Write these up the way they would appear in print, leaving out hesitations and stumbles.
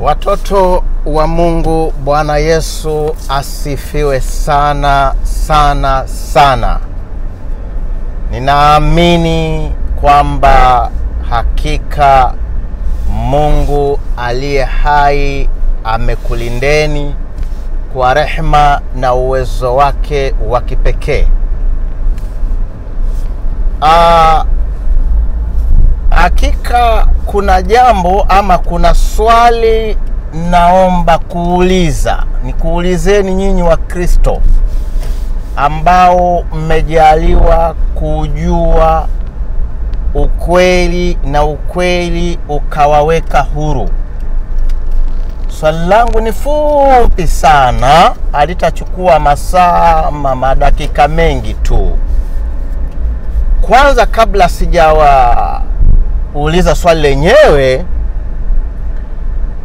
Watoto wa Mungu, Bwana Yesu asifiwe sana sana sana. Ninaamini kwamba hakika Mungu aliye hai amekulindeni kwa rehema na uwezo wake wa kipekee. Hakika kuna jambo ama kuna swali naomba kuuliza. Nikuulizeni nyinyi wa Kristo ambao mmejaliwa kujua ukweli na ukweli ukawaweka huru. Swali langu ni fupi sana, halitachukua masaa ama dakika mengi tu. Kwanza kabla sijauliza swali lenyewe,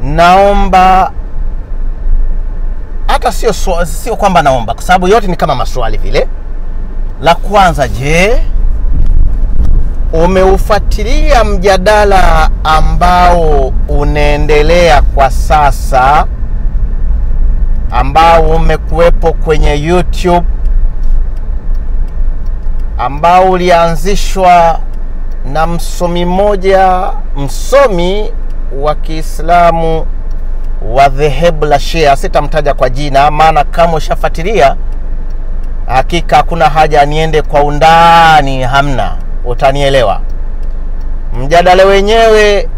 naomba hata sio kwamba naomba, kwa sababu yote ni kama maswali vile. La kwanza, je, umeufuatilia mjadala ambao unaendelea kwa sasa, ambao umekuwepo kwenye YouTube, ambao ulianzishwa na msomi wa Kiislamu wa dhehebu la Shia? Sitamtaja kwa jina, maana kama ushafuatilia hakika hakuna haja niende kwa undani, hamna, utanielewa. Mjadala wenyewe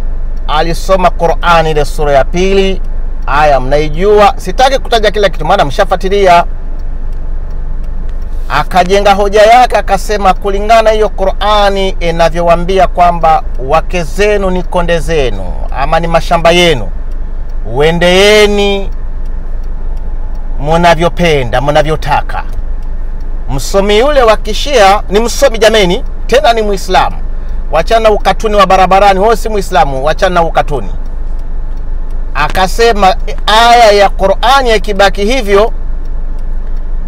alisoma Qur'ani ile sura ya 2, aya mnaijua, sitaki kutaja kila kitu maana mshafuatilia. Akajenga hoja yake akasema kulingana hiyo Qur'ani inavyowaambia kwamba wake zenu ni konde zenu ama ni mashamba yenu, uendeeni mnavyopenda mnavyotaka. Msomi yule wa Kishia ni msomi jameni, tena ni Muislamu. Wachana ukatuni wa barabarani, wewe si Muislamu, wachana ukatuni. Akasema aya ya Qur'ani ikibaki hivyo,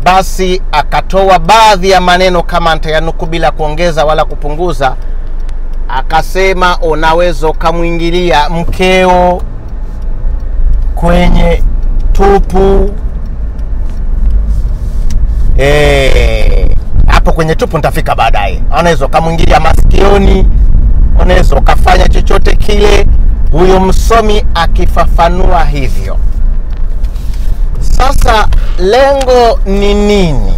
basi akatoa baadhi ya maneno kama nitayanuku bila kuongeza wala kupunguza. Akasema unaweza ukamwingilia mkeo kwenye tupu. Hapo kwenye tupu nitafika baadaye. Unaweza ukamwingilia masikioni, unaweza ukafanya chochote kile. Huyo msomi akifafanua hivyo. Sasa lengo ni nini?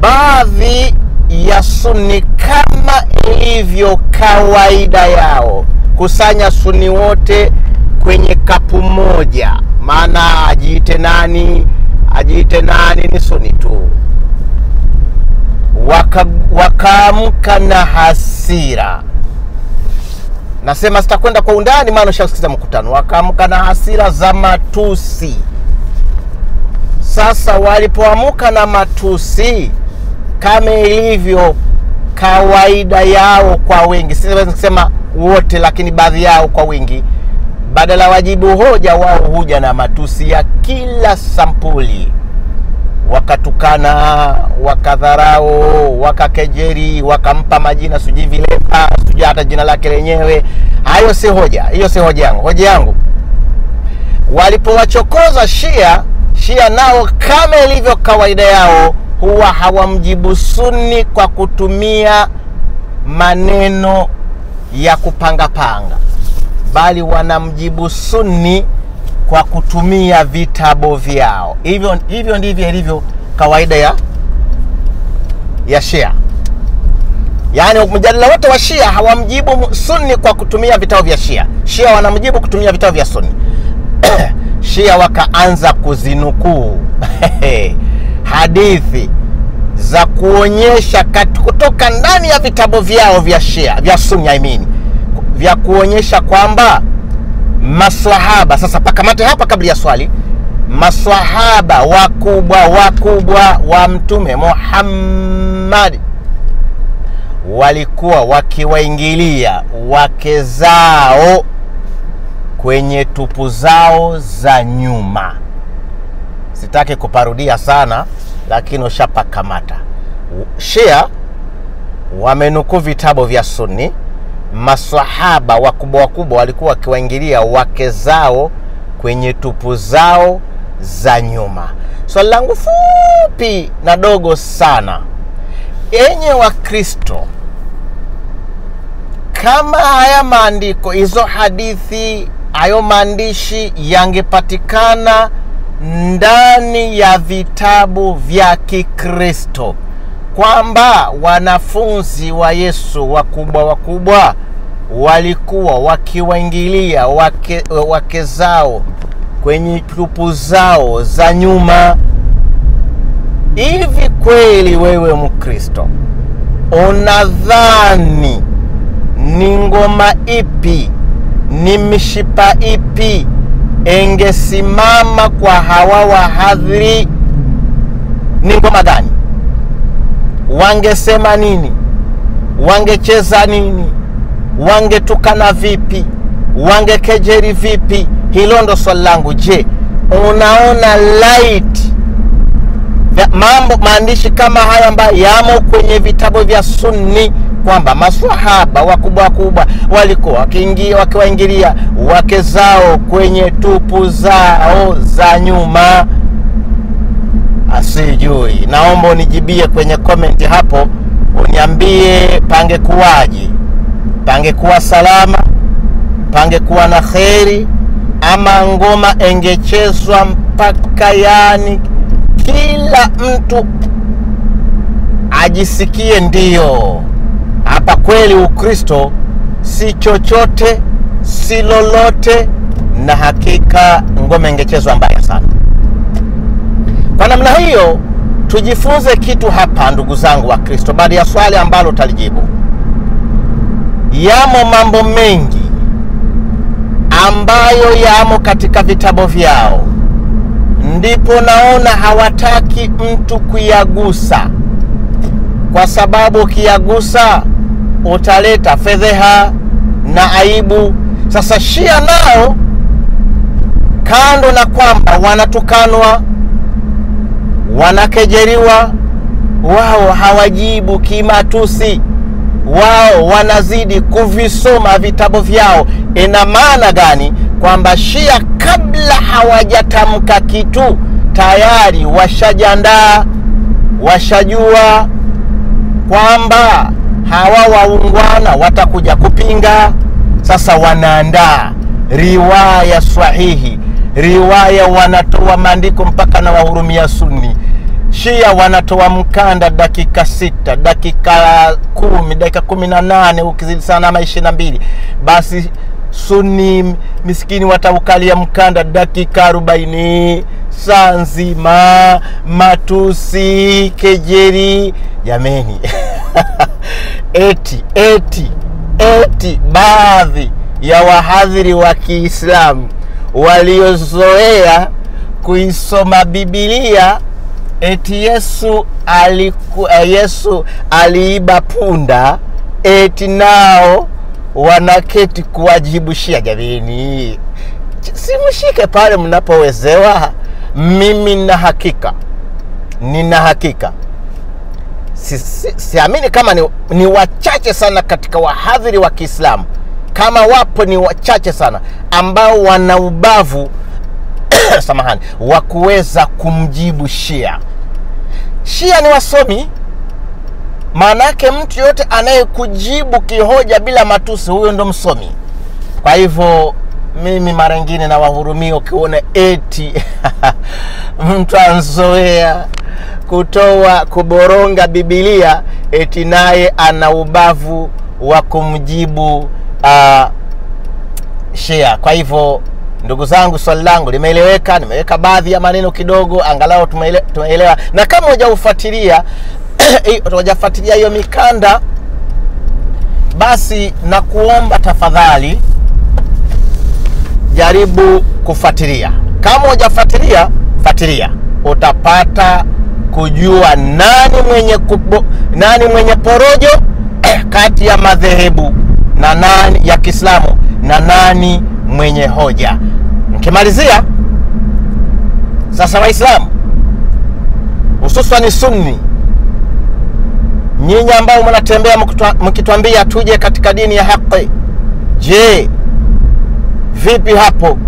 Baadhi ya Sunni kama ilivyo kawaida yao kusanya Sunni wote kwenye kapu moja, maana ajiite nani ni Sunni tu. Wakaamka na hasira. Nasema sitakwenda kwa undani maana ushasikiza mkutano. Wakaamka na hasira za matusi. Sasa walipoamka na matusi kama ilivyo kawaida yao kwa wengi, siwezi kusema wote lakini baadhi yao kwa wengi, badala wajibu hoja wao huja na matusi ya kila sampuli. Wakatukana, wakadharau, wakakejeri, wakampa majina sijui vile, sijui hata jina lake lenyewe. Hayo si hoja, hiyo si hoja yangu. Hoja yangu, walipowachokoza Shia nao kama ilivyo kawaida yao huwa hawamjibu Sunni kwa kutumia maneno ya kupanga, bali wanamjibu Sunni kwa kutumia vitabu vyao. Hivyo ndivyo ilivyo kawaida ya Shia. Yaani mjadala wote wa Shia hawamjibu Sunni kwa kutumia vitabu vya Shia wanamjibu kutumia vitabu vya Sunni. Shia wakaanza kuzinukuu hadithi za kuonyesha kutoka ndani ya vitabu vyao vya Sunni, vya kuonyesha kwamba maswahaba, sasa pakamate hapa kabla ya swali, maswahaba wakubwa wa Mtume Muhammad walikuwa wakiwaingilia wake zao kwenye tupu zao za nyuma. Sitaki kuparudia sana, lakini ushapakamata. Shia wamenukuu vitabu vya Sunni maswahaba wakubwa wakubwa walikuwa wakiwaingilia wake zao kwenye tupu zao za nyuma. Swali langu fupi na dogo sana, enye wa Kristo, kama haya maandiko, hizo hadithi, hayo maandishi yangepatikana ndani ya vitabu vya Kikristo, kwamba wanafunzi wa Yesu wakubwa walikuwa wakiwaingilia wake zao kwenye tupu zao za nyuma, hivi kweli wewe Mkristo unadhani ni ngoma ipi, ni mishipa ipi engesimama kwa hawa wahadhiri? Ni ngoma gani? Wangesema nini? Wangecheza nini? Wangetukana vipi? Wangekejeri vipi? Hilo ndo swali langu. Je, unaona light maandishi kama haya ambayo yamo kwenye vitabu vya Sunni, kwamba maswahaba wakubwa walikuwa wakiwaingilia wake zao kwenye tupu zao za nyuma? Asijui. Naomba unijibie kwenye comment hapo, uniambie pangekuwaje, pangekuwa salama, pangekuwa na kheri, ama ngoma engechezwa mpaka yani kila mtu ajisikie ndio hapa kweli Ukristo si chochote si lolote, na hakika ngoma ingechezwa mbaya sana. Kwa namna hiyo tujifunze kitu hapa, ndugu zangu wa Kristo, baada ya swali ambalo talijibu. Yamo mambo mengi ambayo yamo katika vitabu vyao, ndipo naona hawataki mtu kuyagusa, kwa sababu ukiyagusa utaleta fedheha na aibu. Sasa Shia nao, kando na kwamba wanatukanwa, wanakejeriwa, wao hawajibu kimatusi, wao wanazidi kuvisoma vitabu vyao. Ina maana gani? Kwamba Shia kabla hawajatamka kitu tayari washajiandaa, washajua kwamba hawa waungwana watakuja kupinga. Sasa wanaandaa riwaya sahihi, riwaya, wanatoa maandiko mpaka na wahurumia Sunni. Shia wanatoa mkanda dakika 6, dakika 10, dakika 18, ukizidi sana ama 22. Basi Sunni miskini wataukalia mkanda dakika 40, saa nzima, matusi, kejeri. Yameni eti baadhi ya wahadhiri wa Kiislamu waliozoea kuisoma Biblia eti Yesu aliiba punda, eti nao wanaketi kuwajibu Shia. Jamani, simshike pale mnapowezewa. Mimi nina hakika siamini kama ni wachache sana katika wahadhiri wa Kiislamu, kama wapo ni wachache sana ambao wana ubavu samahani, wa kuweza kumjibu Shia. Shia ni wasomi, manake mtu yote anayekujibu kihoja bila matusi, huyo ndo msomi. Kwa hivyo mimi mara nyingine na wahurumia ukiona eti mtu anzoea kuboronga Biblia, eti naye ana ubavu wa kumjibu Shia. Kwa hivyo ndugu zangu, swali langu limeeleweka. Nimeweka baadhi ya maneno kidogo, angalau tumeelewa. Na kama hujafuatilia hiyo mikanda, basi na kuomba tafadhali jaribu kufuatilia. Kama hujafuatilia, fuatilia, utapata kujua nani mwenye porojo kati ya madhehebu na nani ya Kiislamu na nani mwenye hoja. Nikimalizia sasa, Waislamu hususan Sunni, nyinyi ambao mnatembea mkituambia tuje katika dini ya haki, je, vipi hapo?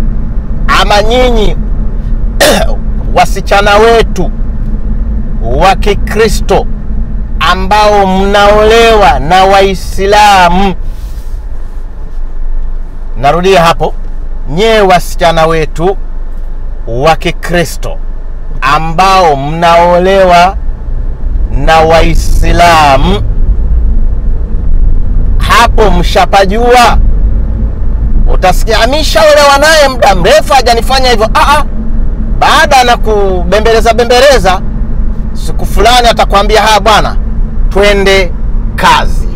Ama nyinyi wasichana wetu wa Kikristo ambao mnaolewa na Waislamu, narudia hapo, nye wasichana wetu wa Kikristo ambao mnaolewa na Waislamu, hapo mshapajua. Utasikia ameshaolewa naye muda mrefu hajanifanya hivyo. Baada na kubembeleza siku fulani atakwambia bwana twende kazi.